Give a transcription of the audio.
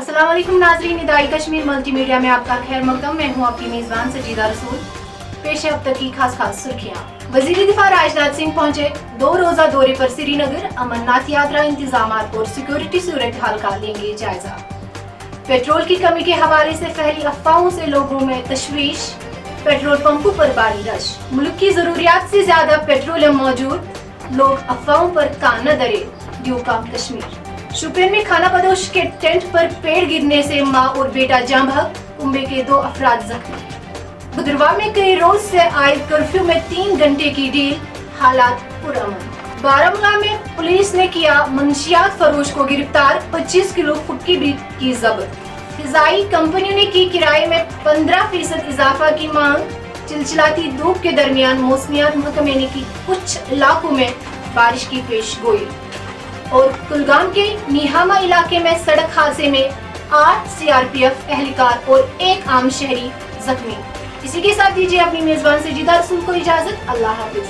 अस्सलाम वालेकुम नाज़रीन, निदाई कश्मीर मल्टी मीडिया में आपका खैर मकदम। मैं हूँ आपकी मेज़बान सजीदा रसूल। पेश है अब तक की खास सुर्खियाँ। वज़ीर दिफा राजनाथ सिंह पहुंचे 2 रोज़ा दौरे पर श्रीनगर। अमरनाथ यात्रा इंतजामात और सिक्योरिटी सूरत हाल का लेंगे जायजा। पेट्रोल की कमी के हवाले से फैली अफवाहों से लोगों में तशवीश। पेट्रोल पंपों पर भारी रश। मुल्क की जरूरियात से ज्यादा पेट्रोलियम मौजूद, लोग अफवाहों पर कान न धरे। ड्यू का कश्मीर। शुपियन में खाना बदोश के टेंट पर पेड़ गिरने से मां और बेटा जाँ बहक, कुंबे के 2 अफराद जख्मी। भद्रवाह में कई रोज से आयद कर्फ्यू में 3 घंटे की डील, हालात पुरअमन। बारामूला में पुलिस ने किया मंशियात फरोश को गिरफ्तार, 25 किलो फुटकी भी की जब्त। फिजाई कंपनियों ने की किराए में 15% इजाफा की मांग। चिलचिलाती धूप के दरमियान मौसमियात महकमे ने की कुछ इलाकों में बारिश की पेशगोई। और कुलगाम के निहामा इलाके में सड़क हादसे में 8 CRPF एहलकार और 1 आम शहरी जख्मी। इसी के साथ दीजिए अपनी मेजबान सजीदा रसूल को इजाजत। अल्लाह हाफिज।